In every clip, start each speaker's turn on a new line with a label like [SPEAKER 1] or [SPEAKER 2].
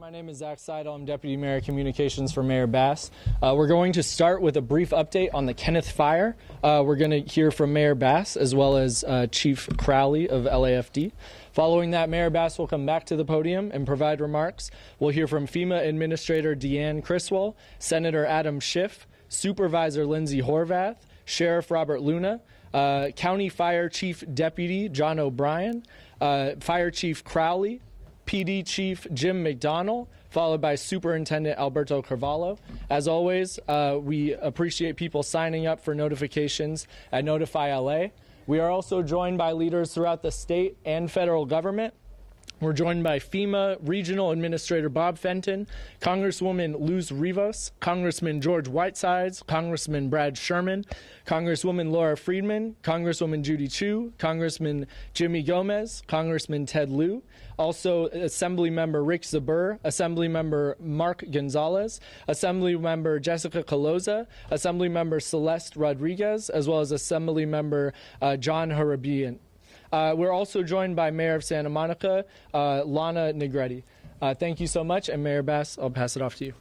[SPEAKER 1] My name is Zach Seidel. I'm Deputy Mayor Communications for Mayor Bass. We're going to start with a brief update on the Kenneth Fire. We're going to hear from Mayor Bass as well as Chief Crowley of LAFD. Following that, Mayor Bass will come back to the podium and provide remarks. We'll hear from FEMA Administrator Deanne Criswell, Senator Adam Schiff, Supervisor Lindsay Horvath, Sheriff Robert Luna, County Fire Chief Deputy John O'Brien, Fire Chief Crowley, PD Chief Jim McDonnell, followed by Superintendent Alberto Carvalho. As always, we appreciate people signing up for notifications at Notify LA. We are also joined by leaders throughout the state and federal government. We're joined by FEMA Regional Administrator Bob Fenton, Congresswoman Luz Rivas, Congressman George Whitesides, Congressman Brad Sherman, Congresswoman Laura Friedman, Congresswoman Judy Chu, Congressman Jimmy Gomez, Congressman Ted Lieu, also Assemblymember Rick Zabur, Assemblymember Mark Gonzalez, Assemblymember Jessica Caloza, Assemblymember Celeste Rodriguez, as well as Assemblymember John Harabian. We're also joined by Mayor of Santa Monica, Lana Negretti. Thank you so much, and Mayor Bass, I'll pass it off to you.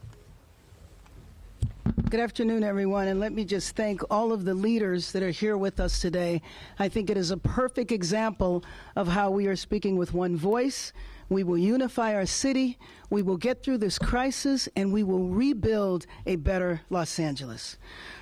[SPEAKER 2] Good afternoon, everyone, and let me just thank all of the leaders that are here with us today. I think it is a perfect example of how we are speaking with one voice. We will unify our city, we will get through this crisis, and we will rebuild a better Los Angeles.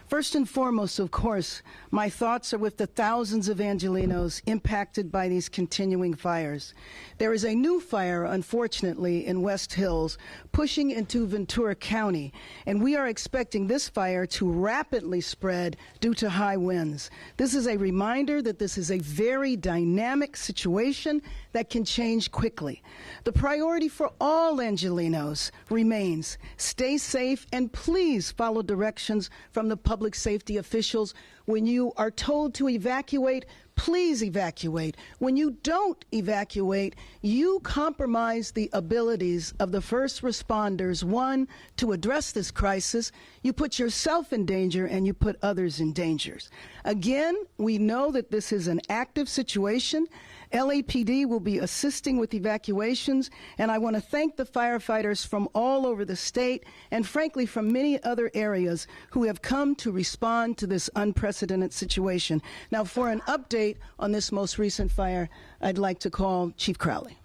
[SPEAKER 2] First and foremost, of course, my thoughts are with the thousands of Angelenos impacted by these continuing fires. There is a new fire, unfortunately, in West Hills, pushing into Ventura County, and we are expecting this fire to rapidly spread due to high winds. This is a reminder that this is a very dynamic situation that can change quickly. The priority for all Angelenos remains stay safe and please follow directions from the public safety officials. When you are told to evacuate, please evacuate. When you don't evacuate, you compromise the abilities of the first responders, one, to address this crisis. You put yourself in danger and you put others in danger. Again, we know that this is an active situation. LAPD will be assisting with evacuations, and I want to thank the firefighters from all over the state and, frankly, from many other areas who have come to respond to this unprecedented situation. Now, for an update on this most recent fire, I'd like to call Chief Crowley.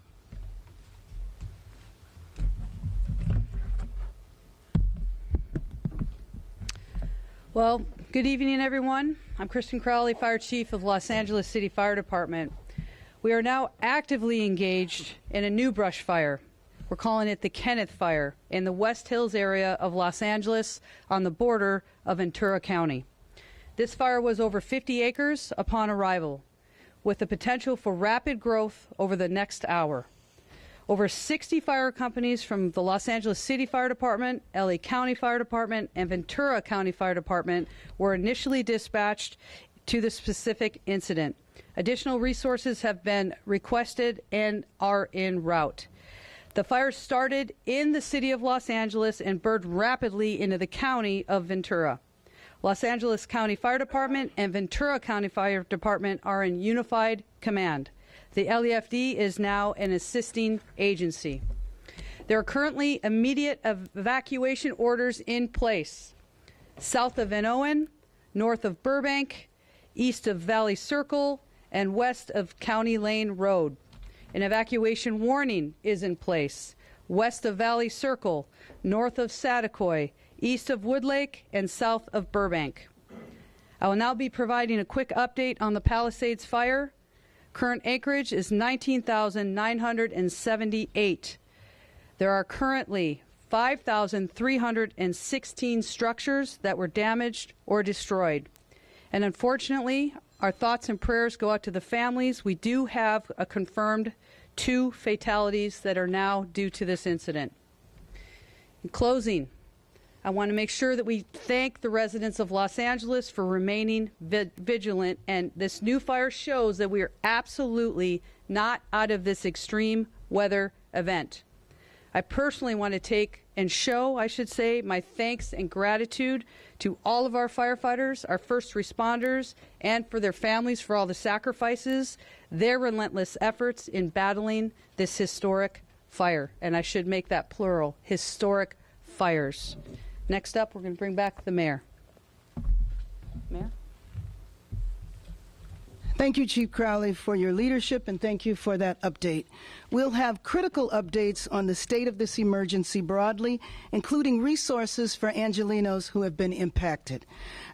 [SPEAKER 3] Well, good evening, everyone. I'm Kristen Crowley, Fire Chief of Los Angeles City Fire Department. We are now actively engaged in a new brush fire. We're calling it the Kenneth Fire in the West Hills area of Los Angeles on the border of Ventura County. This fire was over 50 acres upon arrival, with the potential for rapid growth over the next hour. Over 60 fire companies from the Los Angeles City Fire Department, LA County Fire Department, and Ventura County Fire Department were initially dispatched to the specific incident. Additional resources have been requested and are en route. The fire started in the city of Los Angeles and burned rapidly into the county of Ventura. Los Angeles County Fire Department and Ventura County Fire Department are in unified command. The LAFD is now an assisting agency. There are currently immediate evacuation orders in place south of Van Owen, north of Burbank, east of Valley Circle, and west of County Lane Road. An evacuation warning is in place west of Valley Circle, north of Satakoy, east of Woodlake, and south of Burbank. I will now be providing a quick update on the Palisades fire. Current acreage is 19,978. There are currently 5,316 structures that were damaged or destroyed. And unfortunately, our thoughts and prayers go out to the families. We do have a confirmed 2 fatalities that are now due to this incident. In closing, I want to make sure that we thank the residents of Los Angeles for remaining vigilant, and this new fire shows that we are absolutely not out of this extreme weather event. I personally want to take and show, I should say, my thanks and gratitude to all of our firefighters, our first responders, and for their families for all the sacrifices, their relentless efforts in battling this historic fire, and I should make that plural, historic fires. Next up, we're going to bring back the mayor. Mayor?
[SPEAKER 2] Thank you, Chief Crowley, for your leadership, and thank you for that update. We'll have critical updates on the state of this emergency broadly, including resources for Angelenos who have been impacted.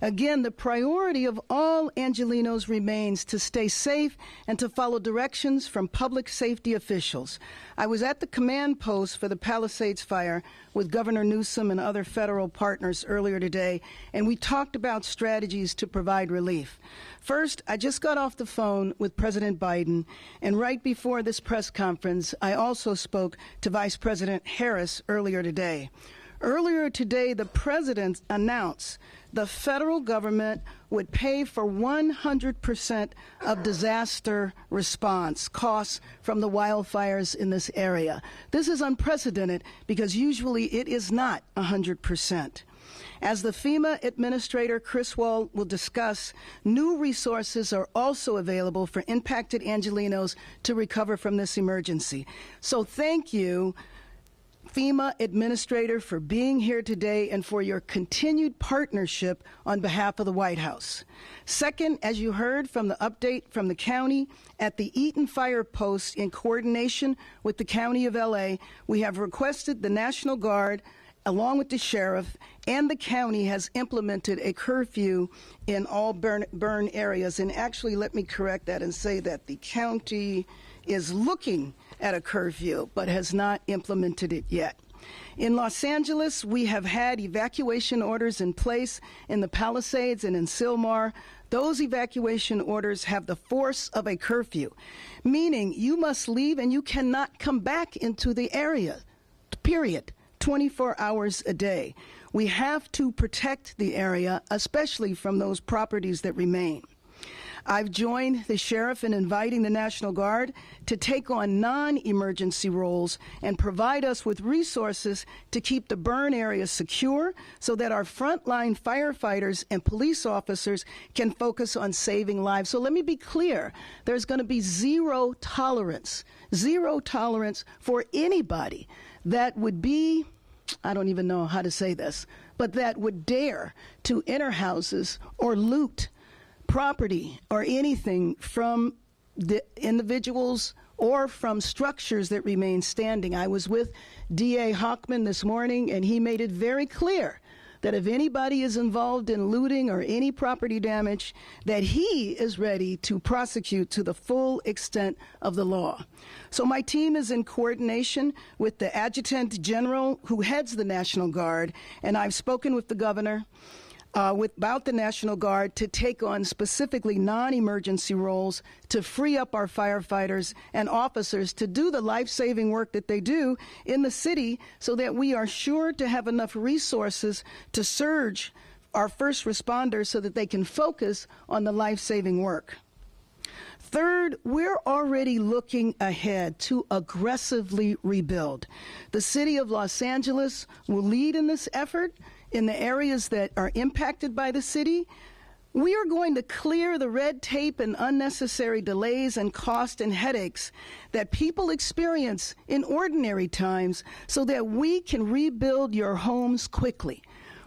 [SPEAKER 2] Again, the priority of all Angelenos remains to stay safe and to follow directions from public safety officials. I was at the command post for the Palisades fire with Governor Newsom and other federal partners earlier today, and we talked about strategies to provide relief. First, I just got off the phone with President Biden, and right before this press conference, I also spoke to Vice President Harris earlier today. Earlier today, the president announced the federal government would pay for 100% of disaster response costs from the wildfires in this area. This is unprecedented because usually it is not 100%. As the FEMA Administrator, Chris Wall, will discuss, new resources are also available for impacted Angelenos to recover from this emergency. So thank you, FEMA Administrator, for being here today and for your continued partnership on behalf of the White House. Second, as you heard from the update from the county, at the Eaton Fire Post, in coordination with the County of LA, we have requested the National Guard, along with the sheriff, and the county has implemented a curfew in all burn areas. And actually, let me correct that and say that the county is looking at a curfew, but has not implemented it yet. In Los Angeles, we have had evacuation orders in place in the Palisades and in Sylmar. Those evacuation orders have the force of a curfew, meaning you must leave and you cannot come back into the area, period. 24 hours a day. We have to protect the area, especially from those properties that remain. I've joined the sheriff in inviting the National Guard to take on non-emergency roles and provide us with resources to keep the burn area secure so that our frontline firefighters and police officers can focus on saving lives. So let me be clear, there's going to be zero tolerance for anybody that would be, I don't even know how to say this, but that would dare to enter houses or loot property or anything from the individuals or from structures that remain standing. I was with D.A. Hochman this morning, and he made it very clear that if anybody is involved in looting or any property damage, that he is ready to prosecute to the full extent of the law. So my team is in coordination with the Adjutant General who heads the National Guard, and I've spoken with the governor about the National Guard to take on specifically non-emergency roles to free up our firefighters and officers to do the life-saving work that they do in the city so that we are sure to have enough resources to surge our first responders so that they can focus on the life-saving work. Third, we're already looking ahead to aggressively rebuild. The city of Los Angeles will lead in this effort in the areas that are impacted by the city. We are going to clear the red tape and unnecessary delays and cost and headaches that people experience in ordinary times so that we can rebuild your homes quickly.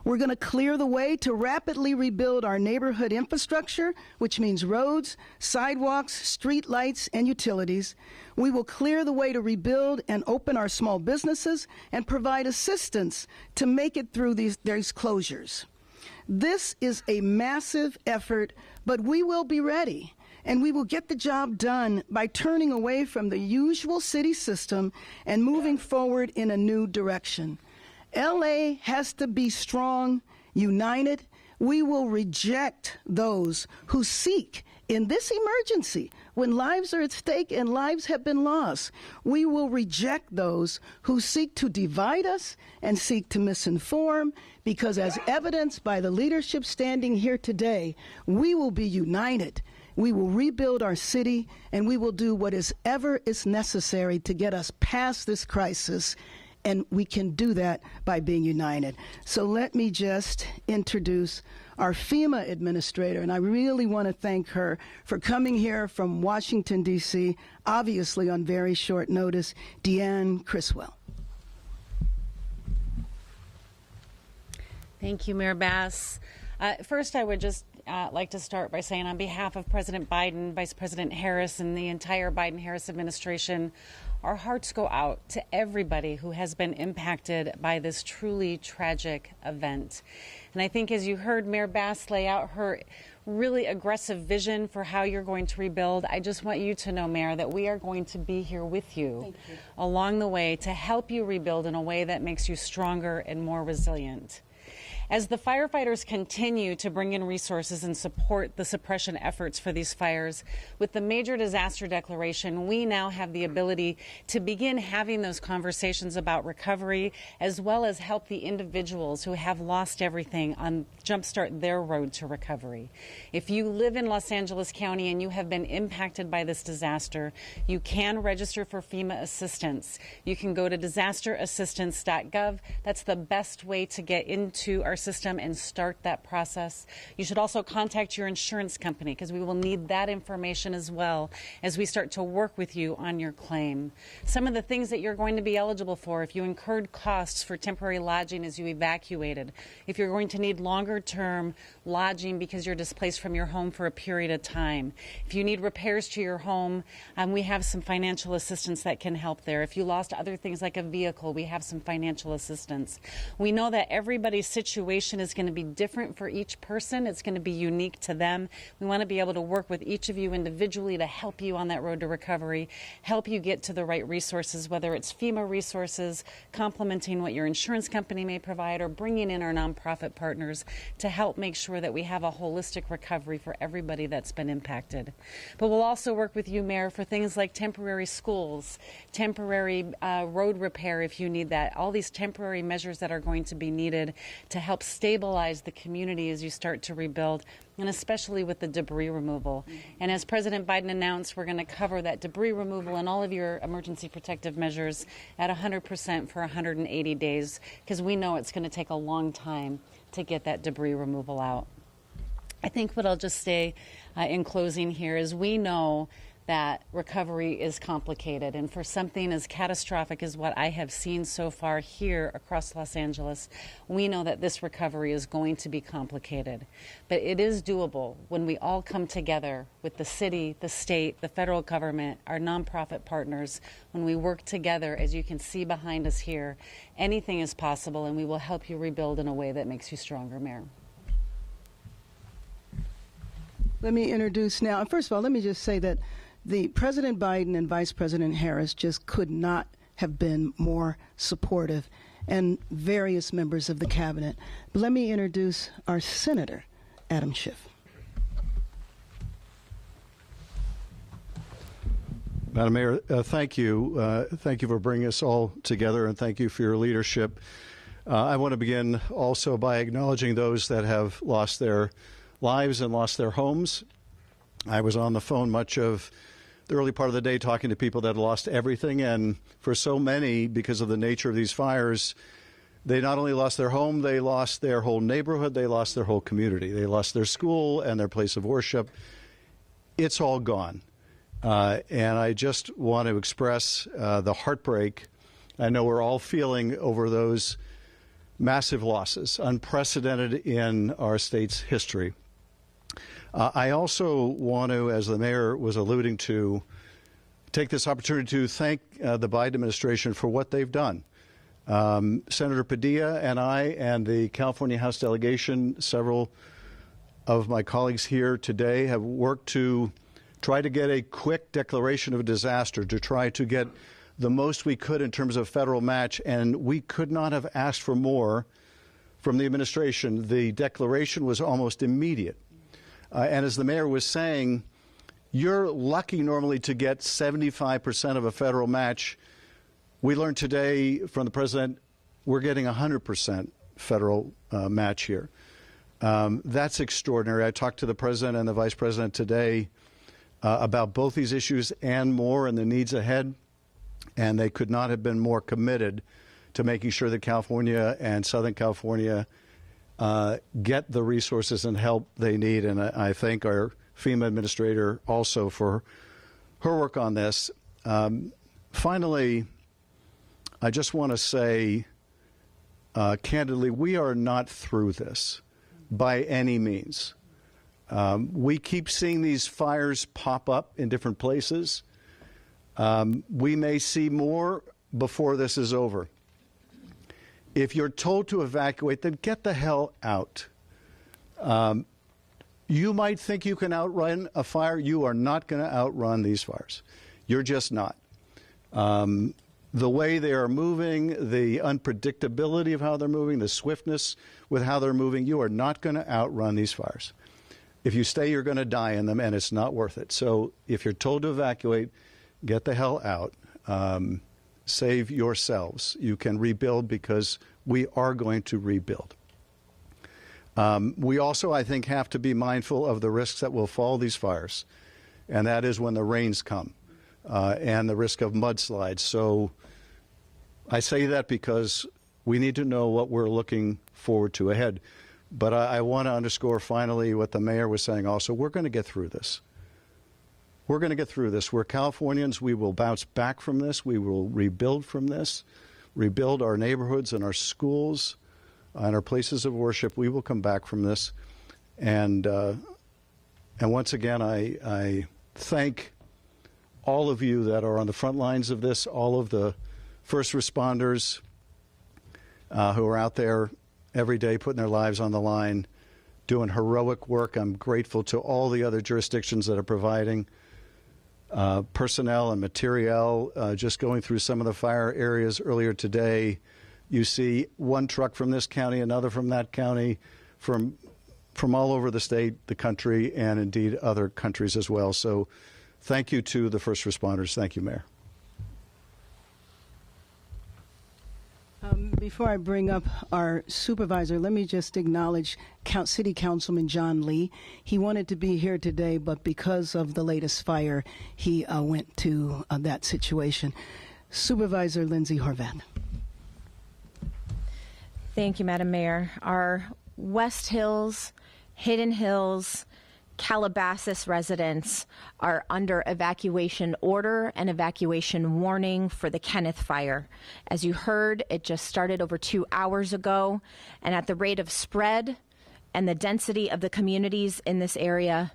[SPEAKER 2] We're going to clear the way to rapidly rebuild our neighborhood infrastructure, which means roads, sidewalks, street lights, and utilities. We will clear the way to rebuild and open our small businesses and provide assistance to make it through these closures. This is a massive effort, but we will be ready. And we will get the job done by turning away from the usual city system and moving forward in a new direction. LA has to be strong, united. We will reject those who seek in this emergency, when lives are at stake and lives have been lost. We will reject those who seek to divide us and seek to misinform, because as evidenced by the leadership standing here today, we will be united. We will rebuild our city, and we will do whatever is necessary to get us past this crisis and we can do that by being united. So let me just introduce our FEMA administrator, and I really want to thank her for coming here from Washington, D.C., obviously on very short notice, Deanne Criswell.
[SPEAKER 4] Thank you, Mayor Bass. First, I would just like to start by saying on behalf of President Biden, Vice President Harris, and the entire Biden-Harris administration, our hearts go out to everybody who has been impacted by this truly tragic event. And I think as you heard Mayor Bass lay out her really aggressive vision for how you're going to rebuild, I just want you to know, Mayor, that we are going to be here with you along the way to help you rebuild in a way that makes you stronger and more resilient. As the firefighters continue to bring in resources and support the suppression efforts for these fires, with the major disaster declaration, we now have the ability to begin having those conversations about recovery, as well as help the individuals who have lost everything on jumpstart their road to recovery. If you live in Los Angeles County and you have been impacted by this disaster, you can register for FEMA assistance. You can go to disasterassistance.gov. That's the best way to get into our system and start that process. You should also contact your insurance company because we will need that information as well as we start to work with you on your claim. Some of the things that you're going to be eligible for: if you incurred costs for temporary lodging as you evacuated, if you're going to need longer-term lodging because you're displaced from your home for a period of time, if you need repairs to your home, we have some financial assistance that can help there. If you lost other things like a vehicle, we have some financial assistance. We know that everybody's situation is going to be different for each person. It's going to be unique to them. We want to be able to work with each of you individually to help you on that road to recovery, help you get to the right resources, whether it's FEMA resources, complementing what your insurance company may provide, or bringing in our nonprofit partners to help make sure that we have a holistic recovery for everybody that's been impacted. But we'll also work with you, Mayor, for things like temporary schools, temporary road repair if you need that, all these temporary measures that are going to be needed to help stabilize the community as you start to rebuild, and especially with the debris removal. And as President Biden announced, we're going to cover that debris removal and all of your emergency protective measures at 100% for 180 days, because we know it's going to take a long time to get that debris removal out. I think what I'll just say in closing here is we know that recovery is complicated, and for something as catastrophic as what I have seen so far here across Los Angeles, we know that this recovery is going to be complicated. But it is doable when we all come together with the city, the state, the federal government, our nonprofit partners. When we work together, as you can see behind us here, anything is possible, and we will help you rebuild in a way that makes you stronger, Mayor.
[SPEAKER 2] Let me introduce now, first of all, let me just say that the President Biden and Vice President Harris just could not have been more supportive, and various members of the cabinet. But let me introduce our Senator, Adam Schiff.
[SPEAKER 5] Madam Mayor, thank you. Thank you for bringing us all together, and thank you for your leadership. I want to begin also by acknowledging those that have lost their lives and lost their homes. I was on the phone much of the early part of the day talking to people that lost everything, and for so many, because of the nature of these fires, they not only lost their home, they lost their whole neighborhood, they lost their whole community. They lost their school and their place of worship. It's all gone. And I just want to express the heartbreak I know we're all feeling over those massive losses, unprecedented in our state's history. I also want to, as the mayor was alluding to, take this opportunity to thank the Biden administration for what they've done. Senator Padilla and I and the California House delegation, several of my colleagues here today, have worked to try to get a quick declaration of a disaster, to try to get the most we could in terms of federal match, and we could not have asked for more from the administration. The declaration was almost immediate. And as the mayor was saying, you're lucky normally to get 75% of a federal match. We learned today from the president we're getting 100% federal match here. That's extraordinary. I talked to the president and the vice president today about both these issues and more and the needs ahead, and they could not have been more committed to making sure that California and Southern California get the resources and help they need. And I thank our FEMA administrator also for her work on this. Finally, I just want to say candidly, we are not through this by any means. We keep seeing these fires pop up in different places. We may see more before this is over. If you're told to evacuate, then get the hell out. You might think you can outrun a fire. You are not going to outrun these fires. You're just not. The way they are moving, the unpredictability of how they're moving, the swiftness with how they're moving, you are not going to outrun these fires. If you stay, you're going to die in them, and it's not worth it. So if you're told to evacuate, get the hell out. Save yourselves. You can rebuild because we are going to rebuild. We also, I think, have to be mindful of the risks that will follow these fires, and that is when the rains come and the risk of mudslides. So I say that because we need to know what we're looking forward to ahead. But I want to underscore finally what the mayor was saying also. We're going to get through this. We're going to get through this. We're Californians. We will bounce back from this. We will rebuild from this, rebuild our neighborhoods and our schools and our places of worship. We will come back from this. And once again, I thank all of you that are on the front lines of this, all of the first responders who are out there every day putting their lives on the line, doing heroic work. I'm grateful to all the other jurisdictions that are providing personnel and materiel. Just going through some of the fire areas earlier today, you see one truck from this county, another from that county, from all over the state, the country, and indeed other countries as well. So thank you to the first responders. Thank you, Mayor.
[SPEAKER 2] Before I bring up our supervisor, let me just acknowledge City Councilman John Lee. He wanted to be here today, but because of the latest fire, he went to that situation. Supervisor Lindsay Horvath.
[SPEAKER 6] Thank you, Madam Mayor. Our West Hills, Hidden Hills, Calabasas residents are under evacuation order and evacuation warning for the Kenneth Fire. As you heard, it just started over 2 hours ago, and at the rate of spread and the density of the communities in this area,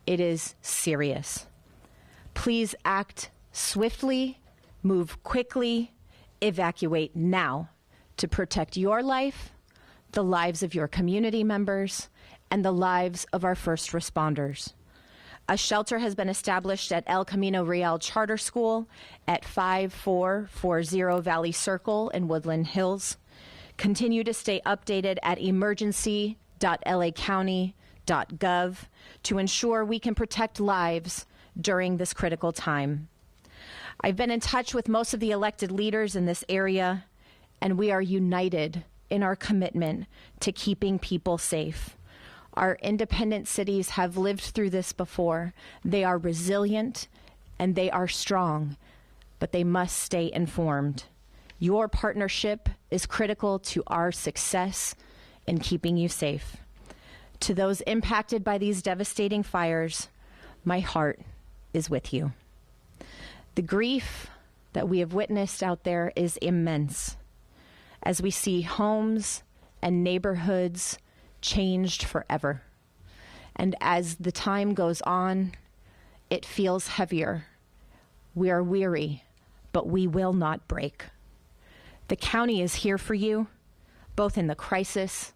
[SPEAKER 6] it is serious. Please act swiftly, move quickly, evacuate now to protect your life, the lives of your community members, and the lives of our first responders. A shelter has been established at El Camino Real Charter School at 5440 Valley Circle in Woodland Hills. Continue to stay updated at emergency.lacounty.gov to ensure we can protect lives during this critical time. I've been in touch with most of the elected leaders in this area, and we are united in our commitment to keeping people safe. Our independent cities have lived through this before. They are resilient and they are strong, but they must stay informed. Your partnership is critical to our success in keeping you safe. To those impacted by these devastating fires, my heart is with you. The grief that we have witnessed out there is immense as we see homes and neighborhoods changed forever. And as the time goes on, it feels heavier. We are weary, but we will not break. The county is here for you, both in the crisis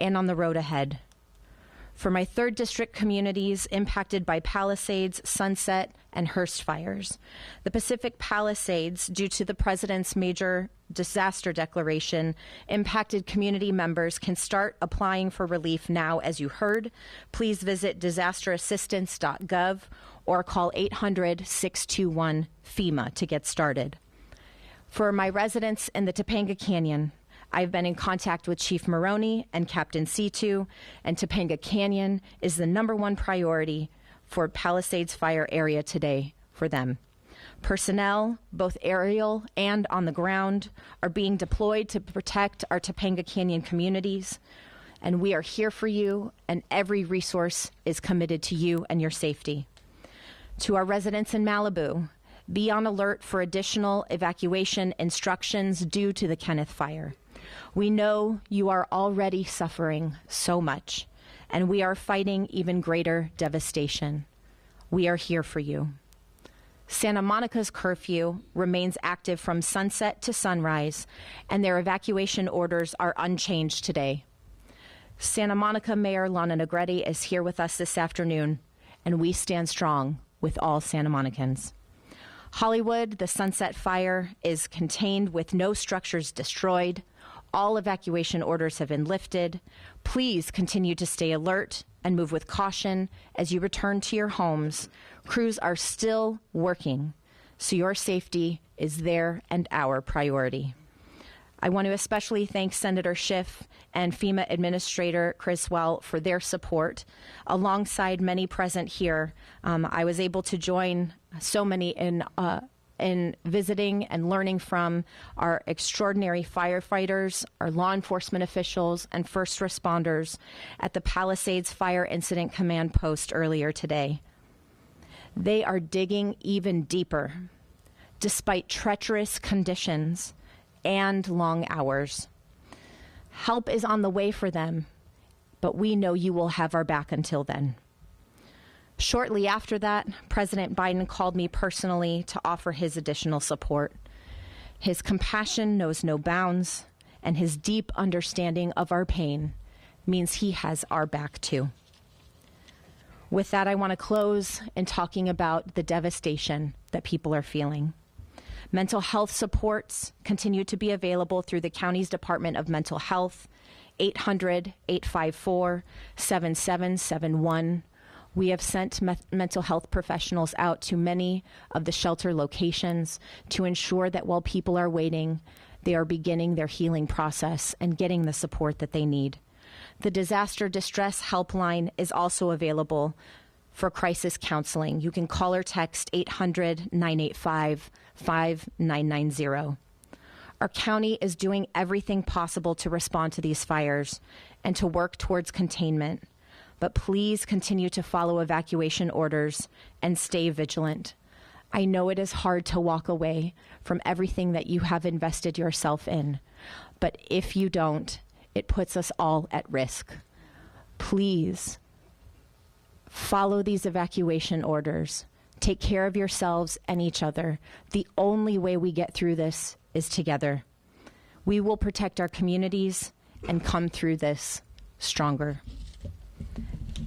[SPEAKER 6] and on the road ahead. For my 3rd District communities impacted by Palisades, Sunset, and Hearst fires, the Pacific Palisades, due to the President's major disaster declaration, impacted community members can start applying for relief now. As you heard, please visit disasterassistance.gov or call 800-621-FEMA to get started. For my residents in the Topanga Canyon, I've been in contact with Chief Maroney and Captain C2, and Topanga Canyon is the #1 priority for Palisades Fire area today for them. Personnel, both aerial and on the ground, are being deployed to protect our Topanga Canyon communities, and we are here for you, and every resource is committed to you and your safety. To our residents in Malibu, be on alert for additional evacuation instructions due to the Kenneth Fire. We know you are already suffering so much, and we are fighting even greater devastation. We are here for you. Santa Monica's curfew remains active from sunset to sunrise, and their evacuation orders are unchanged today. Santa Monica Mayor Lana Negretti is here with us this afternoon, and we stand strong with all Santa Monicans. Hollywood, the Sunset Fire, is contained with no structures destroyed. All evacuation orders have been lifted. Please continue to stay alert and move with caution as you return to your homes. Crews are still working, so your safety is their and our priority. I want to especially thank Senator Schiff and FEMA Administrator Criswell for their support. Alongside many present here, I was able to join so many in visiting and learning from our extraordinary firefighters, our law enforcement officials, and first responders at the Palisades Fire Incident Command Post earlier today. They are digging even deeper, despite treacherous conditions and long hours. Help is on the way for them, but we know you will have our back until then. Shortly after that, President Biden called me personally to offer his additional support. His compassion knows no bounds, and his deep understanding of our pain means he has our back too. With that, I want to close in talking about the devastation that people are feeling. Mental health supports continue to be available through the county's Department of Mental Health, 800-854-7771. We have sent mental health professionals out to many of the shelter locations to ensure that while people are waiting, they are beginning their healing process and getting the support that they need. The Disaster Distress Helpline is also available for crisis counseling. You can call or text 800-985-5990. Our county is doing everything possible to respond to these fires and to work towards containment. But please continue to follow evacuation orders and stay vigilant. I know it is hard to walk away from everything that you have invested yourself in, but if you don't, it puts us all at risk. Please follow these evacuation orders. Take care of yourselves and each other. The only way we get through this is together. We will protect our communities and come through this stronger.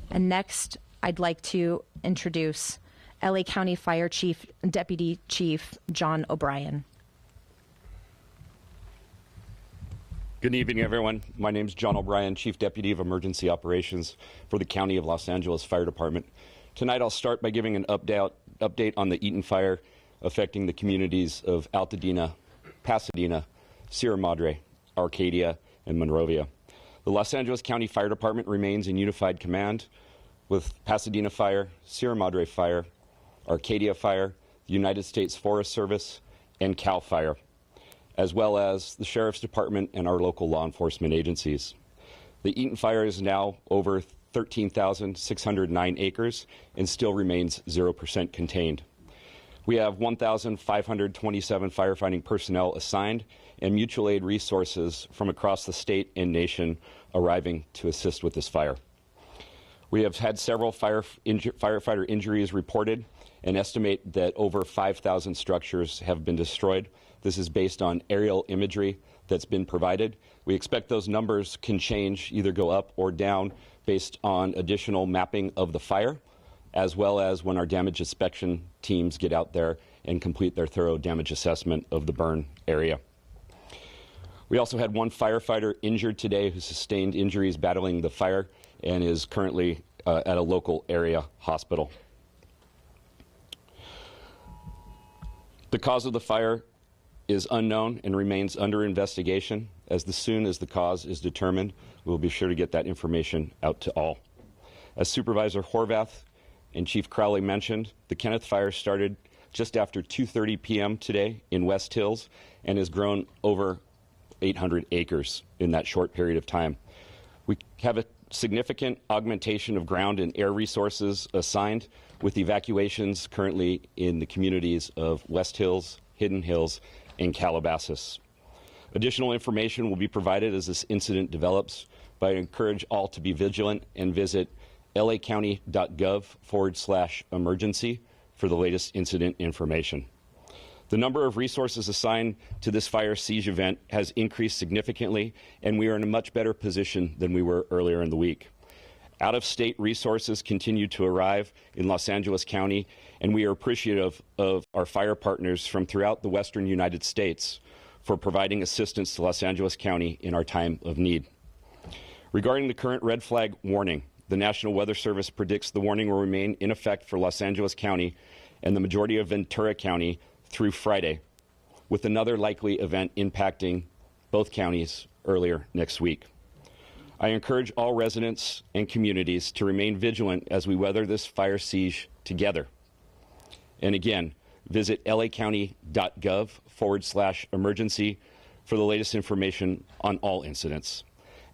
[SPEAKER 6] And next, I'd like to introduce LA County Fire Chief, Deputy Chief John O'Brien.
[SPEAKER 7] Good evening, everyone. My name is John O'Brien, Chief Deputy of Emergency Operations for the County of Los Angeles Fire Department. Tonight, I'll start by giving an update on the Eaton Fire affecting the communities of Altadena, Pasadena, Sierra Madre, Arcadia, and Monrovia. The Los Angeles County Fire Department remains in unified command with Pasadena Fire, Sierra Madre Fire, Arcadia Fire, the United States Forest Service, and CAL FIRE, as well as the Sheriff's Department and our local law enforcement agencies. The Eaton Fire is now over 13,609 acres and still remains 0% contained. We have 1,527 firefighting personnel assigned and mutual aid resources from across the state and nation arriving to assist with this fire. We have had several firefighter injuries reported and estimate that over 5,000 structures have been destroyed. This is based on aerial imagery that's been provided. We expect those numbers can change, either go up or down based on additional mapping of the fire, as well as when our damage inspection teams get out there and complete their thorough damage assessment of the burn area. We also had one firefighter injured today who sustained injuries battling the fire and is currently at a local area hospital. The cause of the fire is unknown and remains under investigation. As soon as the cause is determined, we'll be sure to get that information out to all. As Supervisor Horvath and Chief Crowley mentioned, the Kenneth Fire started just after 2:30 p.m. today in West Hills and has grown over 800 acres in that short period of time. We have a significant augmentation of ground and air resources assigned, with evacuations currently in the communities of West Hills, Hidden Hills, and Calabasas. Additional information will be provided as this incident develops, but I encourage all to be vigilant and visit lacounty.gov/emergency for the latest incident information. The number of resources assigned to this fire siege event has increased significantly, and we are in a much better position than we were earlier in the week. Out-of-state resources continue to arrive in Los Angeles County, and we are appreciative of our fire partners from throughout the western United States for providing assistance to Los Angeles County in our time of need. Regarding the current red flag warning, the National Weather Service predicts the warning will remain in effect for Los Angeles County and the majority of Ventura County through Friday, with another likely event impacting both counties earlier next week. I encourage all residents and communities to remain vigilant as we weather this fire siege together. And again, visit lacounty.gov/emergency for the latest information on all incidents.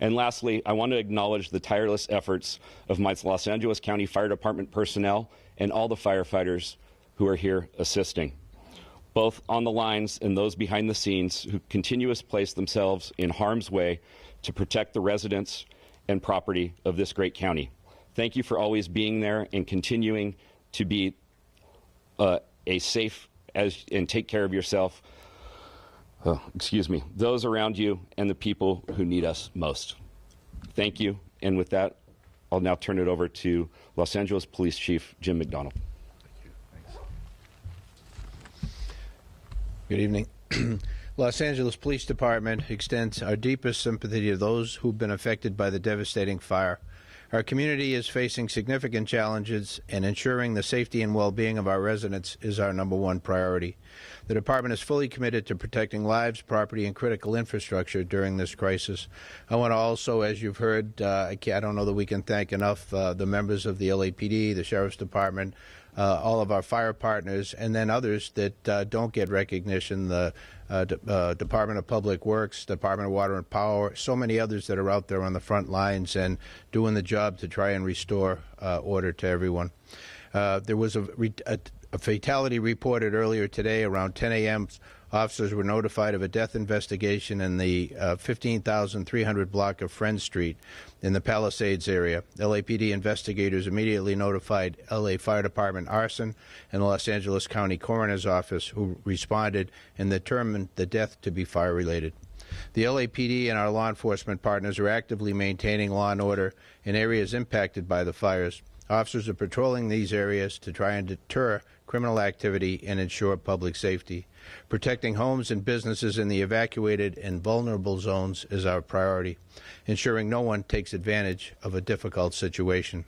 [SPEAKER 7] And lastly, I want to acknowledge the tireless efforts of my Los Angeles County Fire Department personnel and all the firefighters who are here assisting, both on the lines and those behind the scenes who continuously place themselves in harm's way to protect the residents and property of this great county. Thank you for always being there and continuing to be a safe and take care of yourself, those around you and the people who need us most. Thank you. And with that, I'll now turn it over to Los Angeles Police Chief Jim McDonald.
[SPEAKER 8] Good evening. Los Angeles Police Department extends our deepest sympathy to those who've been affected by the devastating fire. Our community is facing significant challenges, and ensuring the safety and well-being of our residents is our #1 priority. The department is fully committed to protecting lives, property, and critical infrastructure during this crisis. I want to also, as you've heard, I don't know that we can thank enough the members of the LAPD, the Sheriff's Department, all of our fire partners, and then others that don't get recognition, the Department of Public Works, Department of Water and Power, so many others that are out there on the front lines and doing the job to try and restore order to everyone. There was a fatality reported earlier today around 10 a.m. Officers were notified of a death investigation in the 15,300 block of Friend Street in the Palisades area. LAPD investigators immediately notified LA Fire Department arson and the Los Angeles County Coroner's Office, who responded and determined the death to be fire-related. The LAPD and our law enforcement partners are actively maintaining law and order in areas impacted by the fires. Officers are patrolling these areas to try and deter criminal activity and ensure public safety. Protecting homes and businesses in the evacuated and vulnerable zones is our priority, ensuring no one takes advantage of a difficult situation.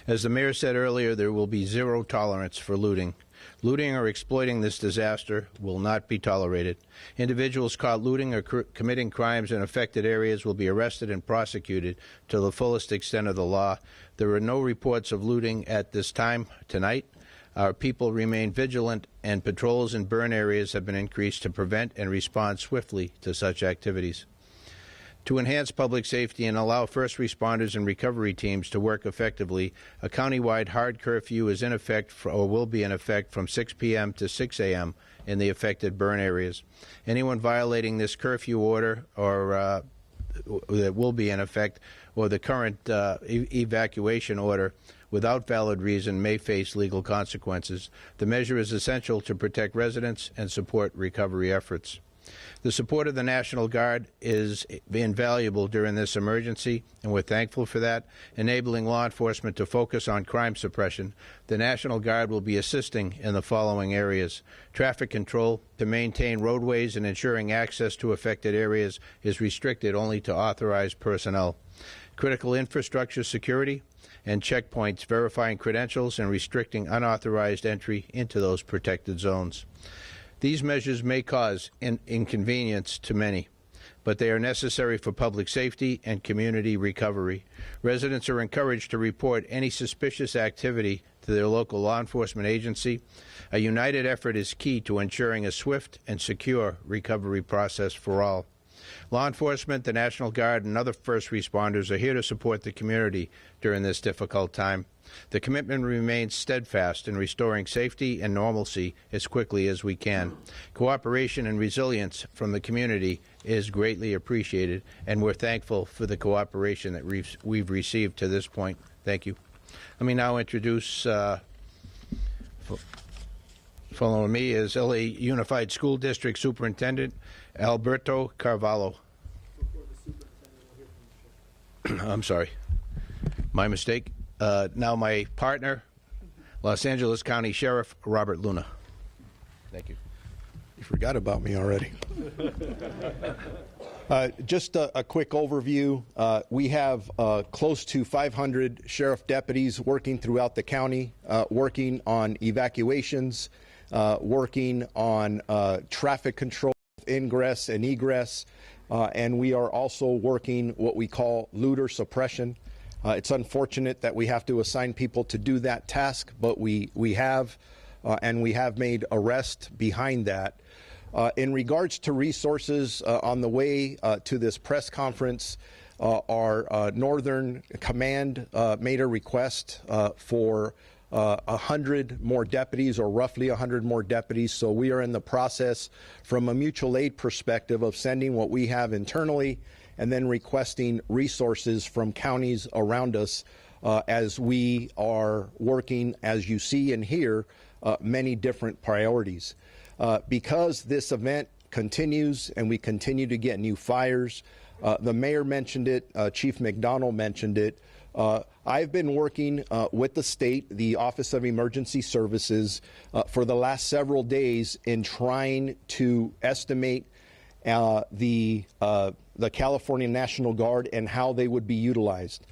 [SPEAKER 8] As the mayor said earlier, there will be zero tolerance for looting. Looting or exploiting this disaster will not be tolerated. Individuals caught looting or committing crimes in affected areas will be arrested and prosecuted to the fullest extent of the law. There are no reports of looting at this time tonight. Our people remain vigilant, and patrols in burn areas have been increased to prevent and respond swiftly to such activities. To enhance public safety and allow first responders and recovery teams to work effectively, a countywide hard curfew is in effect or will be in effect from 6 p.m. to 6 a.m. in the affected burn areas. Anyone violating this curfew order or that will be in effect, or the current evacuation order without valid reason, may face legal consequences. The measure is essential to protect residents and support recovery efforts. The support of the National Guard is invaluable during this emergency, and we're thankful for that, enabling law enforcement to focus on crime suppression. The National Guard will be assisting in the following areas. Traffic control to maintain roadways and ensuring access to affected areas is restricted only to authorized personnel. Critical infrastructure security and checkpoints verifying credentials and restricting unauthorized entry into those protected zones. These measures may cause inconvenience to many, but they are necessary for public safety and community recovery. Residents are encouraged to report any suspicious activity to their local law enforcement agency. A united effort is key to ensuring a swift and secure recovery process for all. Law enforcement, the National Guard, and other first responders are here to support the community during this difficult time. The commitment remains steadfast in restoring safety and normalcy as quickly as we can. Cooperation and resilience from the community is greatly appreciated, and we're thankful for the cooperation that we've received to this point. Thank you. Let me now introduce, following me is LA Unified School District Superintendent Alberto Carvalho. I'm sorry. My mistake. Now my partner, Los Angeles County Sheriff Robert Luna. Thank you.
[SPEAKER 9] You forgot about me already. Just a quick overview. We have close to 500 sheriff deputies working throughout the county, working on evacuations, working on traffic control, ingress and egress, and we are also working what we call looter suppression. It's unfortunate that we have to assign people to do that task, but we have, and we have made arrests behind that. In regards to resources, on the way to this press conference, our Northern Command made a request for 100 more deputies, or roughly 100 more deputies. So we are in the process, from a mutual aid perspective, of sending what we have internally and then requesting resources from counties around us as we are working, as you see and hear, many different priorities. Because this event continues and we continue to get new fires, the mayor mentioned it, Chief McDonald mentioned it. I've been working with the state, the Office of Emergency Services, for the last several days in trying to estimate the California National Guard and how they would be utilized.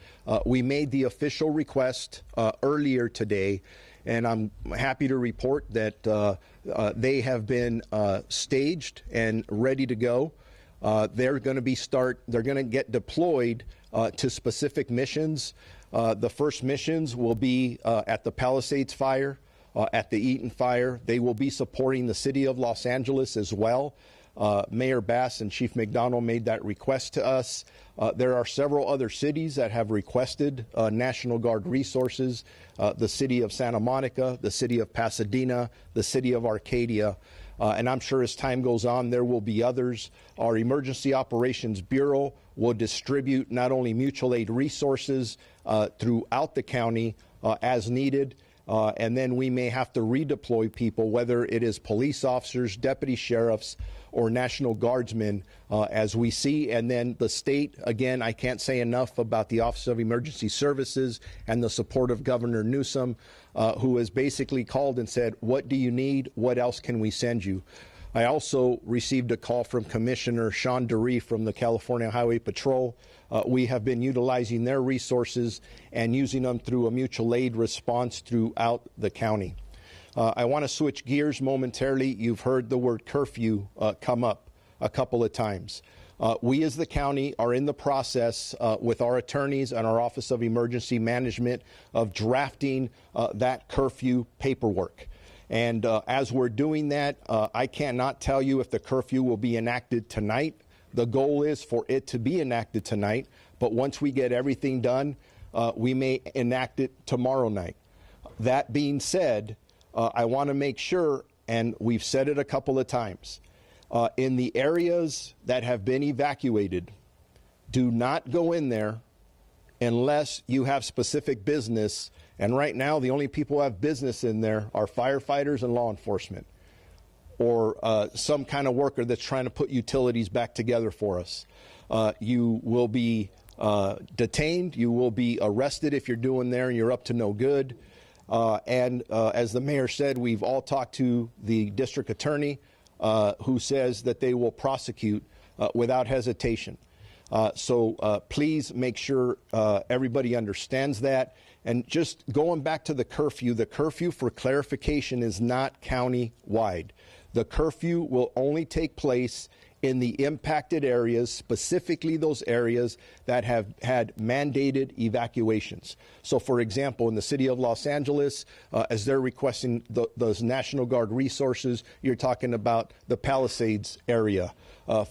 [SPEAKER 9] We made the official request earlier today, and I'm happy to report that they have been staged and ready to go. They're going to get deployed to specific missions. The first missions will be at the Palisades Fire, at the Eaton Fire. They will be supporting the city of Los Angeles as well. Mayor Bass and Chief McDonald made that request to us. There are several other cities that have requested National Guard resources, the city of Santa Monica, the city of Pasadena, the city of Arcadia, and I'm sure as time goes on there will be others. Our Emergency Operations Bureau will distribute not only mutual aid resources throughout the county as needed, and then we may have to redeploy people, whether it is police officers, deputy sheriffs, or National Guardsmen, as we see. And then the state, again, I can't say enough about the Office of Emergency Services and the support of Governor Newsom, who has basically called and said, what do you need? What else can we send you? I also received a call from Commissioner Sean Dury from the California Highway Patrol. We have been utilizing their resources and using them through a mutual aid response throughout the county. I want to switch gears momentarily. You've heard the word curfew come up a couple of times. We as the county are in the process with our attorneys and our Office of Emergency Management of drafting that curfew paperwork. And as we're doing that, I cannot tell you if the curfew will be enacted tonight. The goal is for it to be enacted tonight, but once we get everything done, we may enact it tomorrow night. That being said, I want to make sure, and we've said it a couple of times, in the areas that have been evacuated, do not go in there unless you have specific business. And right now, the only people who have business in there are firefighters and law enforcement, or some kind of worker that's trying to put utilities back together for us. You will be detained. You will be arrested if you're doing there and you're up to no good. And as the mayor said, we've all talked to the district attorney, who says that they will prosecute without hesitation. So please make sure everybody understands that. And just going back to the curfew for clarification is not county-wide. The curfew will only take place in the impacted areas, specifically those areas that have had mandated evacuations. So, for example, in the city of Los Angeles, as they're requesting those National Guard resources, you're talking about the Palisades area.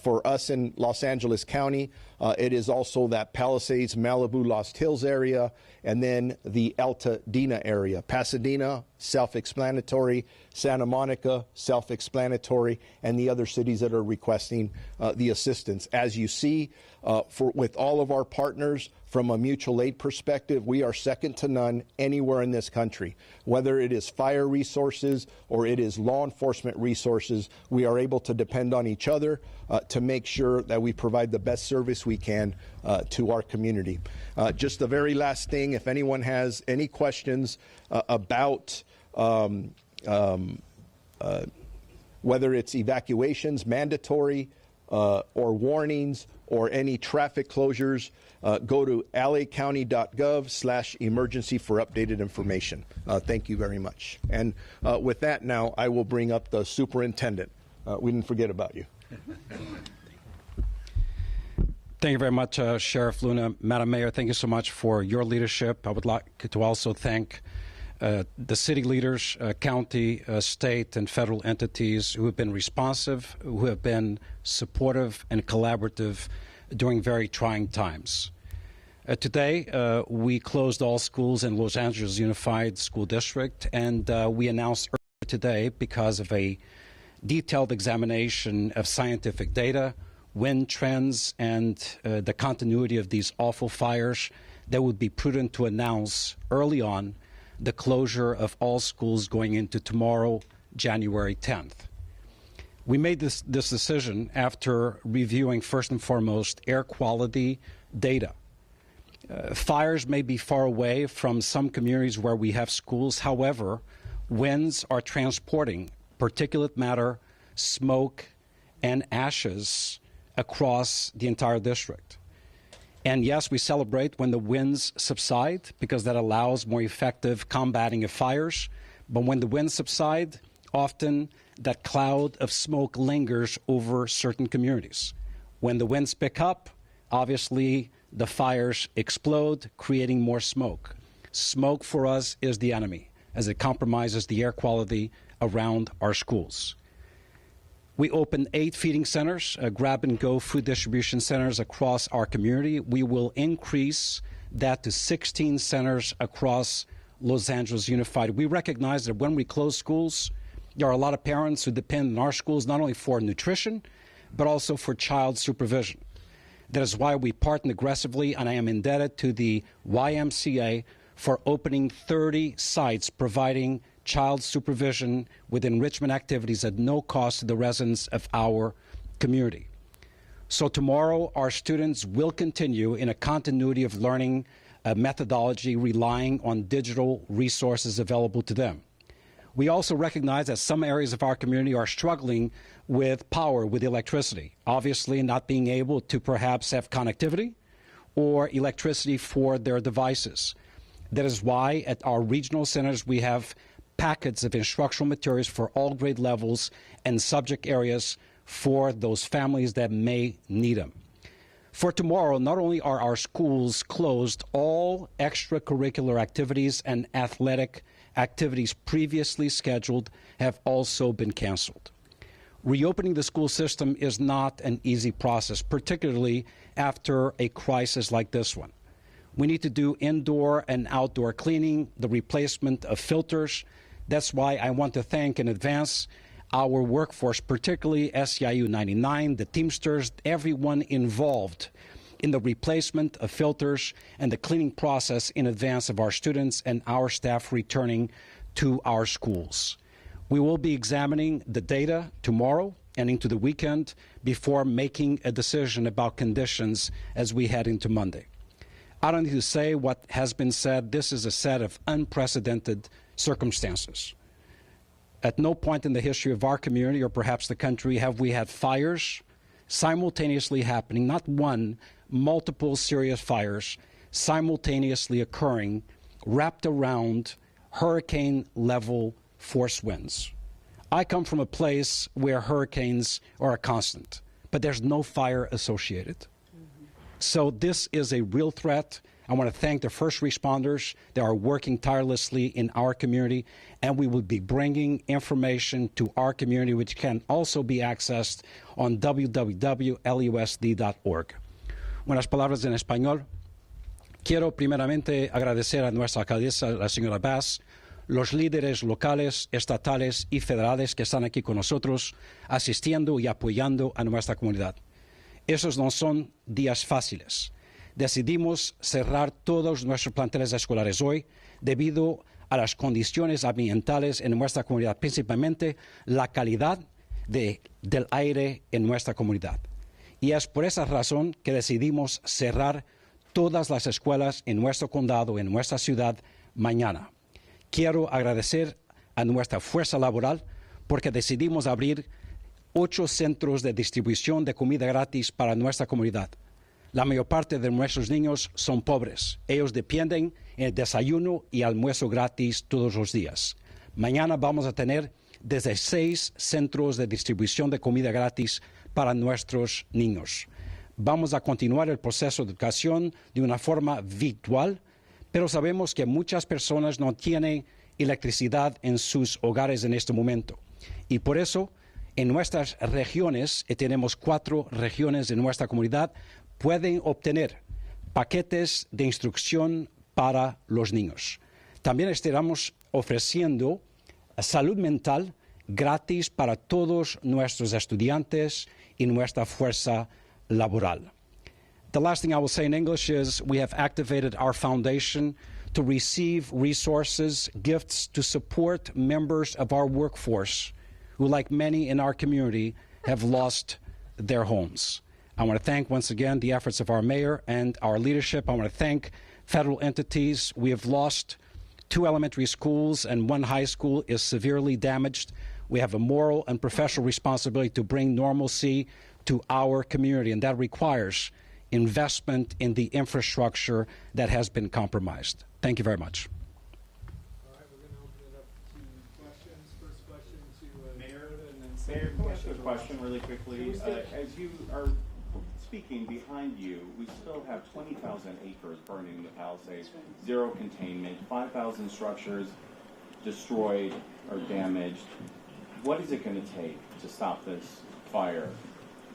[SPEAKER 9] For us in Los Angeles County, it is also that Palisades, Malibu, Lost Hills area, and then the Altadena area. Pasadena, self-explanatory. Santa Monica, self-explanatory. And the other cities that are requesting the assistance. As you see, with all of our partners, from a mutual aid perspective, we are second to none anywhere in this country. Whether it is fire resources or it is law enforcement resources, we are able to depend on each other to make sure that we provide the best service we can to our community. Just the very last thing, if anyone has any questions about whether it's evacuations, mandatory, or warnings, or any traffic closures, go to lacounty.gov/emergency for updated information. Thank you very much. And with that now, I will bring up the superintendent. We didn't forget about you.
[SPEAKER 10] Thank you very much, Sheriff Luna. Madam Mayor, thank you so much for your leadership. I would like to also thank the city leaders, county, state, and federal entities who have been responsive, who have been supportive and collaborative during very trying times. Today, we closed all schools in Los Angeles Unified School District, and we announced earlier today, because of a detailed examination of scientific data, wind trends, and the continuity of these awful fires, that would be prudent to announce early on the closure of all schools going into tomorrow, January 10th. We made this decision after reviewing, first and foremost, air quality data. Fires may be far away from some communities where we have schools. However, winds are transporting particulate matter, smoke, and ashes across the entire district. And yes, we celebrate when the winds subside, because that allows more effective combating of fires. But when the winds subside, often that cloud of smoke lingers over certain communities. When the winds pick up, obviously the fires explode, creating more smoke. Smoke for us is the enemy, as it compromises the air quality around our schools. We opened 8 feeding centers, grab-and-go food distribution centers across our community. We will increase that to 16 centers across Los Angeles Unified. We recognize that when we close schools, there are a lot of parents who depend on our schools not only for nutrition, but also for child supervision. That is why we partner aggressively, and I am indebted to the YMCA for opening 30 sites providing child supervision with enrichment activities at no cost to the residents of our community. So tomorrow, our students will continue in a continuity of learning methodology relying on digital resources available to them. We also recognize that some areas of our community are struggling with power, with electricity, obviously not being able to perhaps have connectivity or electricity for their devices. That is why at our regional centers we have packets of instructional materials for all grade levels and subject areas for those families that may need them. For tomorrow, not only are our schools closed, all extracurricular activities and athletic activities previously scheduled have also been canceled. Reopening the school system is not an easy process, particularly after a crisis like this one. We need to do indoor and outdoor cleaning, the replacement of filters. That's why I want to thank in advance our workforce, particularly SEIU 99, the Teamsters, everyone involved in the replacement of filters and the cleaning process in advance of our students and our staff returning to our schools. We will be examining the data tomorrow and into the weekend before making a decision about conditions as we head into Monday. I don't need to say what has been said. This is a set of unprecedented circumstances. At no point in the history of our community or perhaps the country have we had fires simultaneously happening, not one, multiple serious fires simultaneously occurring, wrapped around hurricane-level force winds. I come from a place where hurricanes are a constant, but there's no fire associated. So this is a real threat. I want to thank the first responders that are working tirelessly in our community, and we will be bringing information to our community, which can also be accessed on www.lusd.org. Unas palabras en español. Quiero primeramente agradecer a nuestra alcaldesa, la señora Bass, los líderes locales, estatales y federales que están aquí con nosotros, asistiendo y apoyando a nuestra comunidad. Esos no son días fáciles. Decidimos cerrar todos nuestros planteles escolares hoy debido a las condiciones ambientales en nuestra comunidad, principalmente la calidad del aire en nuestra comunidad. Y es por esa razón que decidimos cerrar todas las escuelas en nuestro condado, en nuestra ciudad, mañana. Quiero agradecer a nuestra fuerza laboral porque decidimos abrir 8 centros de distribución de comida gratis para nuestra comunidad. La mayor parte de nuestros niños son pobres. Ellos dependen del desayuno y almuerzo gratis todos los días. Mañana vamos a tener desde 6 centros de distribución de comida gratis para nuestros niños. Vamos a continuar el proceso de educación de una forma virtual, pero sabemos que muchas personas no tienen electricidad en sus hogares en este momento. Y por eso, en nuestras regiones, y tenemos 4 regiones en nuestra comunidad, pueden obtener paquetes de instrucción para los niños. También estaremos ofreciendo salud mental gratis para todos nuestros estudiantes y nuestra fuerza laboral. The last thing I will say in English is we have activated our foundation to receive resources, gifts to support members of our workforce who, like many in our community, have lost their homes. I want to thank once again the efforts of our mayor and our leadership. I want to thank federal entities. We have lost 2 elementary schools and 1 high school is severely damaged. We have a moral and professional responsibility to bring normalcy to our community, and that requires investment in the infrastructure that has been compromised. Thank you very much.
[SPEAKER 1] All right, we're going to open it up to questions. First question to Mayor, and then Mayor,
[SPEAKER 11] can I ask a question really quickly? As you are speaking behind you, we still have 20,000 acres burning in the Palisades, 0 containment, 5,000 structures destroyed or damaged. What is it going to take to stop this fire?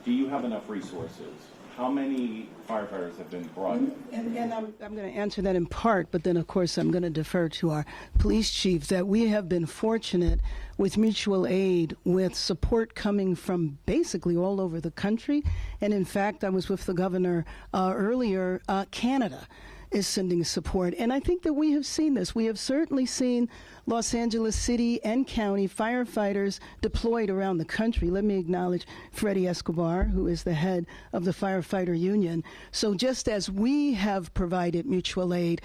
[SPEAKER 11] Do you have enough resources? How many firefighters have been brought in?
[SPEAKER 2] And I'm going to answer that in part, but then, of course, I'm going to defer to our police chief that we have been fortunate with mutual aid, with support coming from basically all over the country. And, in fact, I was with the governor earlier. Canada is sending support. And I think that we have seen this. We have certainly seen Los Angeles City and County firefighters deployed around the country. Let me acknowledge Freddie Escobar, who is the head of the firefighter union. So just as we have provided mutual aid,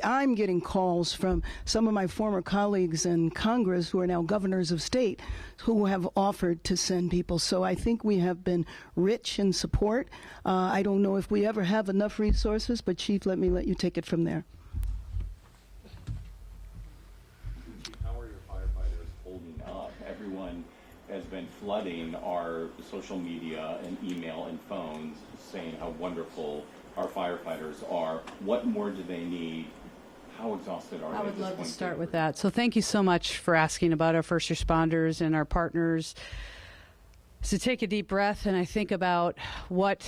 [SPEAKER 2] I'm getting calls from some of my former colleagues in Congress who are now governors of state who have offered to send people. So I think we have been rich in support. I don't know if we ever have enough resources, but Chief, let you take it from there.
[SPEAKER 11] How are your firefighters holding up? Everyone has been flooding our social media and email and phones saying how wonderful our firefighters are. What more do they need? How exhausted are they?
[SPEAKER 3] I would love to start with that. So thank you so much for asking about our first responders and our partners. So take a deep breath, and I think about what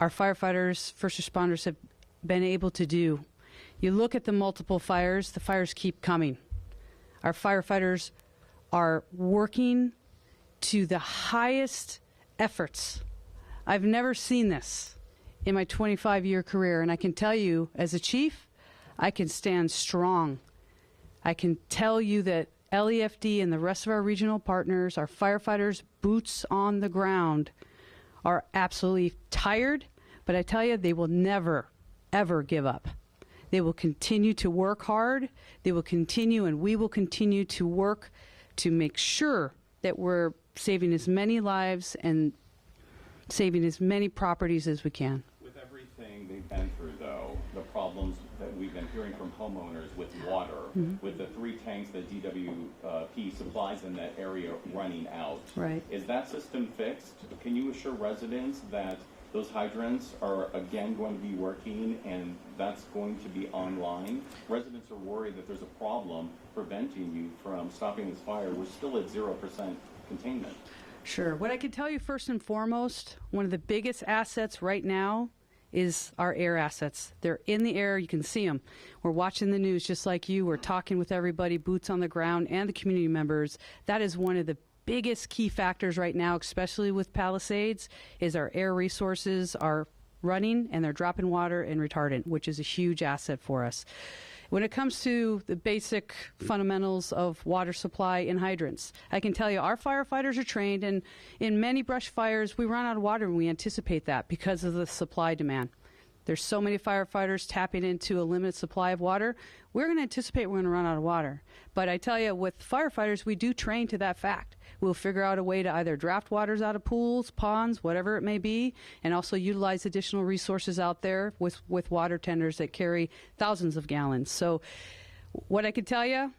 [SPEAKER 3] our firefighters, first responders have been able to do. You look at the multiple fires, the fires keep coming. Our firefighters are working to the highest efforts. I've never seen this in my 25-year career, and I can tell you, as a chief, I can stand strong. I can tell you that LEFD and the rest of our regional partners, our firefighters, boots on the ground, are absolutely tired, but I tell you, they will never, ever give up. They will continue to work hard. They will continue, and we will continue to work to make sure that we're saving as many lives and saving as many properties as we can.
[SPEAKER 11] With everything they've been through, though, the problems that we've been hearing from homeowners with water, with the 3 tanks that DWP supplies in that area running out.
[SPEAKER 3] Right.
[SPEAKER 11] Is that system fixed? Can you assure residents that those hydrants are again going to be working and that's going to be online? Residents are worried that there's a problem preventing you from stopping this fire. We're still at 0% containment.
[SPEAKER 3] Sure. What I can tell you first and foremost, one of the biggest assets right now is our air assets. They're in the air. You can see them. We're watching the news just like you. We're talking with everybody, boots on the ground, and the community members. That is one of the biggest key factors right now, especially with Palisades, is our air resources are running and they're dropping water and retardant, which is a huge asset for us. When it comes to the basic fundamentals of water supply and hydrants, I can tell you our firefighters are trained, and in many brush fires, we run out of water, and we anticipate that because of the supply demand. There's so many firefighters tapping into a limited supply of water. We're going to anticipate we're going to run out of water. But I tell you, with firefighters, we do train to that fact. We'll figure out a way to either draft waters out of pools, ponds, whatever it may be, and also utilize additional resources out there with water tenders that carry thousands of gallons. So what I can tell you,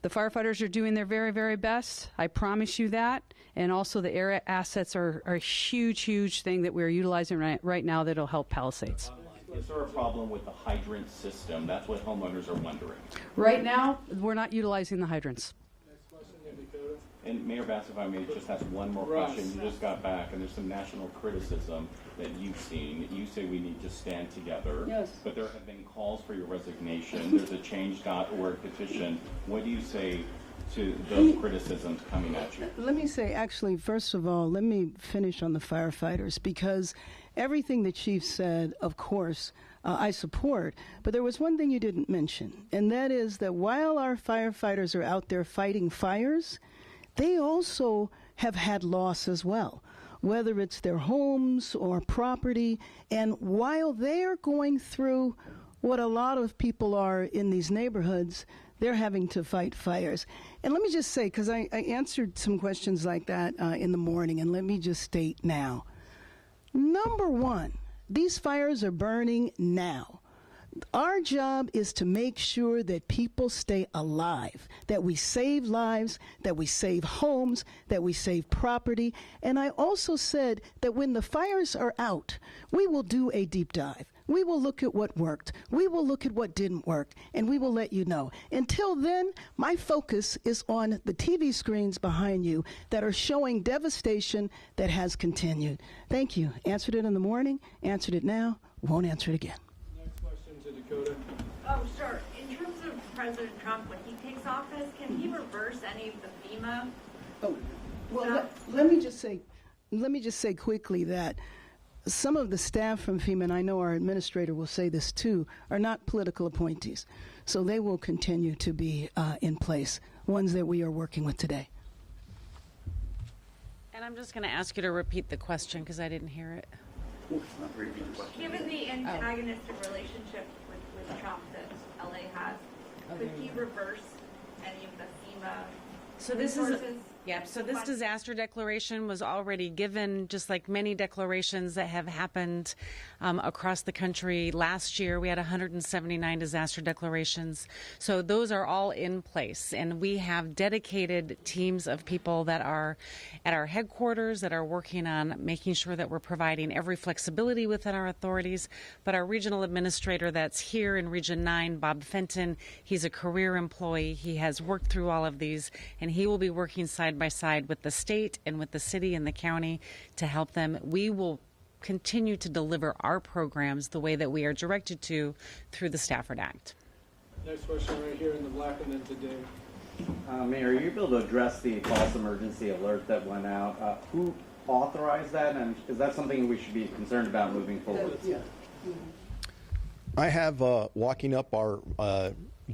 [SPEAKER 3] the firefighters are doing their very, very best. I promise you that. And also the air assets are a huge, huge thing that we're utilizing right now that will help Palisades.
[SPEAKER 11] Is there a problem with the hydrant system? That's what homeowners are wondering.
[SPEAKER 3] Right now, we're not utilizing the hydrants.
[SPEAKER 11] And Mayor Bass, if I may just ask one more question. You just got back, and there's some national criticism that you've seen. You say we need to stand together.
[SPEAKER 2] Yes.
[SPEAKER 11] But there have been calls for your resignation. There's a change.org petition. What do you say to those criticisms coming at you?
[SPEAKER 2] Let me say, actually, first of all, let me finish on the firefighters, because everything the chief said, of course, I support. But there was one thing you didn't mention, and that is that while our firefighters are out there fighting fires, they also have had loss as well, whether it's their homes or property. And while they're going through what a lot of people are in these neighborhoods, they're having to fight fires. And let me just say, because I answered some questions like that in the morning, and let me just state now. Number one, these fires are burning now. Our job is to make sure that people stay alive, that we save lives, that we save homes, that we save property. And I also said that when the fires are out, we will do a deep dive. We will look at what worked. We will look at what didn't work, and we will let you know. Until then, my focus is on the TV screens behind you that are showing devastation that has continued. Thank you. Answered it in the morning, answered it now, won't answer it again.
[SPEAKER 12] Dakota. Oh, sure. In terms of President Trump, when he takes office, can he reverse any of the FEMA?
[SPEAKER 2] Oh, well, let me just say quickly that some of the staff from FEMA, and I know our administrator will say this too, are not political appointees. So they will continue to be in place, ones that we are working with today.
[SPEAKER 4] And I'm just going to ask you to repeat the question because I didn't hear it.
[SPEAKER 12] Given the antagonistic relationship with Trump that LA has, could he reverse any of the FEMA resources?
[SPEAKER 4] So this disaster declaration was already given, just like many declarations that have happened across the country. Last year, we had 179 disaster declarations. So those are all in place. And we have dedicated teams of people that are at our headquarters that are working on making sure that we're providing every flexibility within our authorities. But our regional administrator that's here in Region 9, Bob Fenton, he's a career employee. He has worked through all of these, and he will be working side by side with the state and with the city and the county to help them. We will continue to deliver our programs the way that we are directed to through the Stafford Act.
[SPEAKER 13] Next question right here in the black and then to Dave.
[SPEAKER 14] Mayor, are you able to address the false emergency alert that went out? Who authorized that, and is that something we should be concerned about moving forward?
[SPEAKER 2] Yeah.
[SPEAKER 9] I have walking up our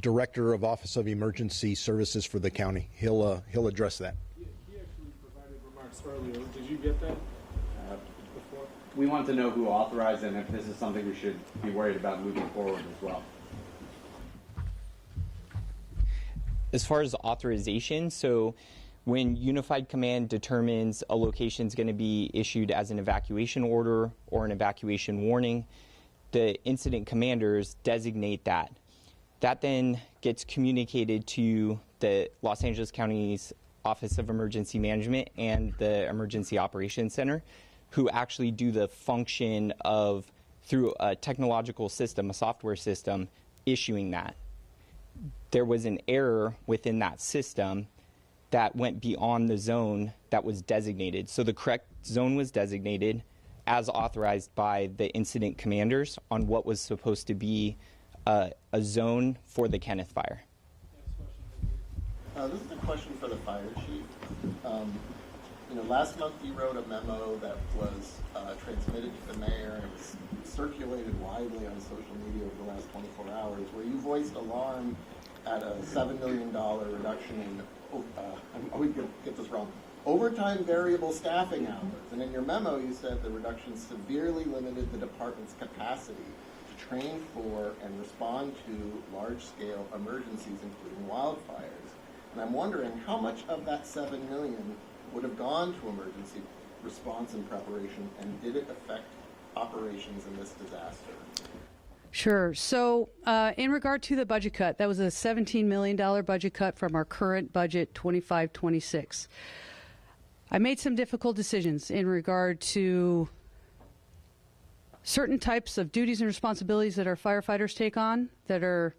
[SPEAKER 9] Director of Office of Emergency Services for the county. He'll address that.
[SPEAKER 13] He actually provided remarks earlier. Did you get that before?
[SPEAKER 14] We want to know who authorized it and if this is something we should be worried about moving forward as well.
[SPEAKER 15] As far as authorization, so when Unified Command determines a location is going to be issued as an evacuation order or an evacuation warning, the incident commanders designate that That then gets communicated to the Los Angeles County's Office of Emergency Management and the Emergency Operations Center, who actually do the function of, through a technological system, a software system, issuing that. There was an error within that system that went beyond the zone that was designated. So the correct zone was designated as authorized by the incident commanders on what was supposed to be a zone for the Kenneth Fire.
[SPEAKER 16] This is a question for the fire chief. Last month you wrote a memo that was transmitted to the mayor and it was circulated widely on social media over the last 24 hours, where you voiced alarm at a $7 million reduction in, I would get this wrong, overtime variable staffing hours. And in your memo you said the reduction severely limited the department's capacity to train for and respond to large-scale emergencies, including wildfires. And I'm wondering how much of that $7 million would have gone to emergency response and preparation, and did it affect operations in this disaster?
[SPEAKER 3] Sure. So in regard to the budget cut, that was a $17 million budget cut from our current budget, 25-26. I made some difficult decisions in regard to certain types of duties and responsibilities that our firefighters take on that are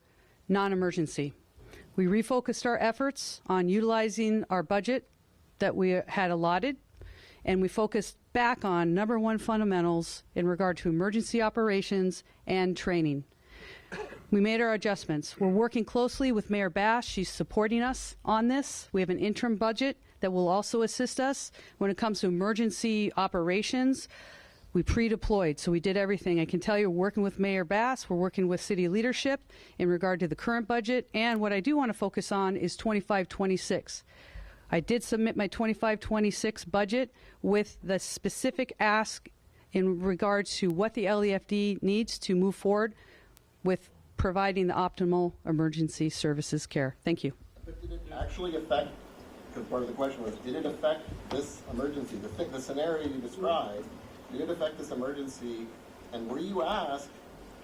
[SPEAKER 3] non-emergency. We refocused our efforts on utilizing our budget that we had allotted, and we focused back on number one fundamentals in regard to emergency operations and training. We made our adjustments. We're working closely with Mayor Bass. She's supporting us on this. We have an interim budget that will also assist us when it comes to emergency operations. We pre-deployed, so we did everything. I can tell you, we're working with Mayor Bass, we're working with city leadership in regard to the current budget, and what I do want to focus on is 25-26. I did submit my 25-26 budget with the specific ask in regards to what the LEFD needs to move forward with providing the optimal emergency services care. Thank you.
[SPEAKER 16] But did it actually affect, because part of the question was, did it affect this emergency, the scenario you described, did it affect this emergency, and were you asked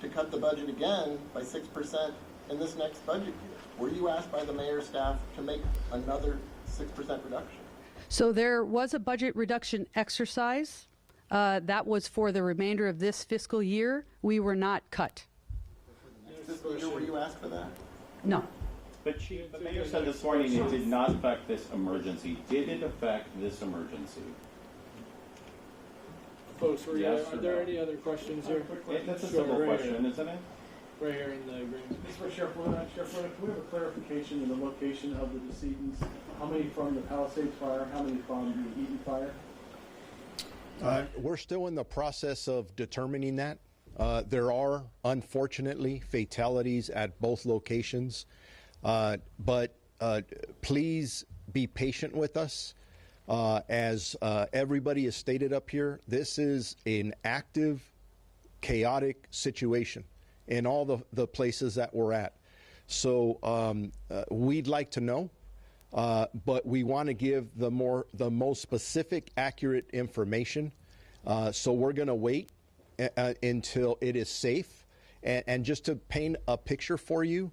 [SPEAKER 16] to cut the budget again by 6% in this next budget year? Were you asked by the mayor's staff to make another 6% reduction?
[SPEAKER 3] So there was a budget reduction exercise. That was for the remainder of this fiscal year. We were not cut.
[SPEAKER 16] Next fiscal year, were you asked for that?
[SPEAKER 3] No.
[SPEAKER 11] But Chief, the mayor said this morning it did not affect this emergency. Did it affect this emergency?
[SPEAKER 13] Folks,
[SPEAKER 11] Yes
[SPEAKER 13] are
[SPEAKER 11] or
[SPEAKER 13] there
[SPEAKER 11] no?
[SPEAKER 13] any other questions here?
[SPEAKER 11] That's a
[SPEAKER 13] Sure,
[SPEAKER 11] simple
[SPEAKER 13] right
[SPEAKER 11] question, isn't it?
[SPEAKER 13] Right here in the agreement.
[SPEAKER 17] This is for Sheriff Luna. Sheriff Luna, can we have a clarification of the location of the decedents? How many from the Palisades fire? How many from the Eaton fire?
[SPEAKER 9] We're still in the process of determining that. There are, unfortunately, fatalities at both locations. But please be patient with us. As everybody has stated up here, this is an active, chaotic situation in all the places that we're at. So we'd like to know, but we want to give the most specific, accurate information. So we're going to wait until it is safe. And just to paint a picture for you,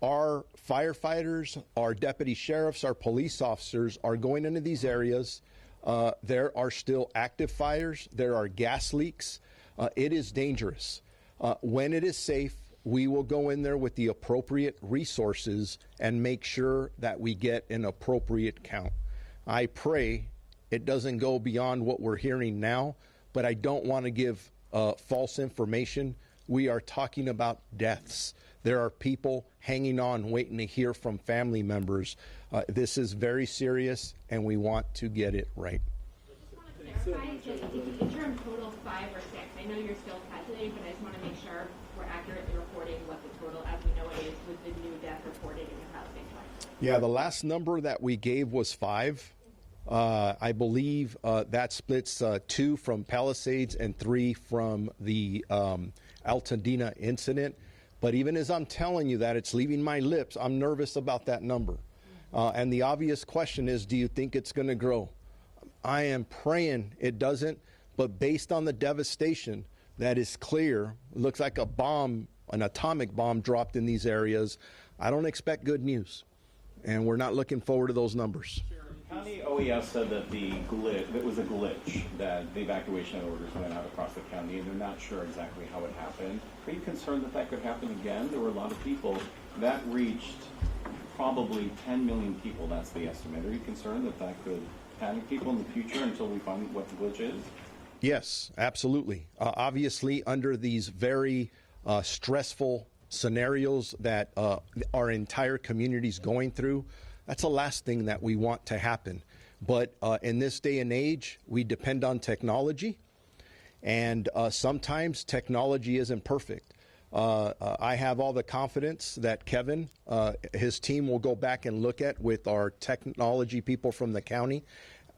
[SPEAKER 9] our firefighters, our deputy sheriffs, our police officers are going into these areas. There are still active fires. There are gas leaks. It is dangerous. When it is safe, we will go in there with the appropriate resources and make sure that we get an appropriate count. I pray it doesn't go beyond what we're hearing now, but I don't want to give false information. We are talking about deaths. There are people hanging on, waiting to hear from family members. This is very serious, and we want to get it right.
[SPEAKER 18] I just want to clarify, is the interim total 5 or 6? I know you're still calculating, but I just want to make sure we're accurately reporting what the total, as we know it is, with the new death reported in the Palisades fire.
[SPEAKER 9] Yeah, the last number that we gave was 5. I believe that splits 2 from Palisades and 3 from the Altadena incident. But even as I'm telling you that, it's leaving my lips, I'm nervous about that number. And the obvious question is, do you think it's going to grow? I am praying it doesn't, but based on the devastation, that is clear. It looks like a bomb an atomic bomb dropped in these areas, I don't expect good news. And we're not looking forward to those numbers.
[SPEAKER 11] County OES said that it was a glitch, that the evacuation orders went out across the county, and they're not sure exactly how it happened. Are you concerned that that could happen again? There were a lot of people. That reached probably 10 million people, that's the estimate. Are you concerned that that could panic people in the future until we find what the glitch is?
[SPEAKER 9] Yes, absolutely. Obviously, under these very stressful scenarios that our entire community is going through, that's the last thing that we want to happen. But in this day and age, we depend on technology, and sometimes technology isn't perfect. I have all the confidence that Kevin, his team will go back and look at with our technology people from the county.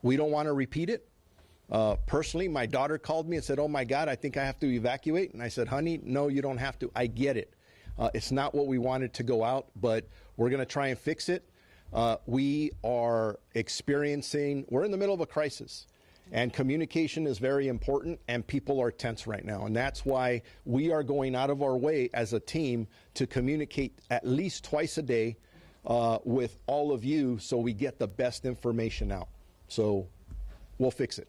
[SPEAKER 9] We don't want to repeat it. Personally, my daughter called me and said, "Oh my God, I think I have to evacuate." And I said, "Honey, no, you don't have to. I get it. It's not what we wanted to go out, but we're going to try and fix it." We're in the middle of a crisis, and communication is very important, and people are tense right now. And that's why we are going out of our way as a team to communicate at least twice a day with all of you so we get the best information out. So we'll fix it.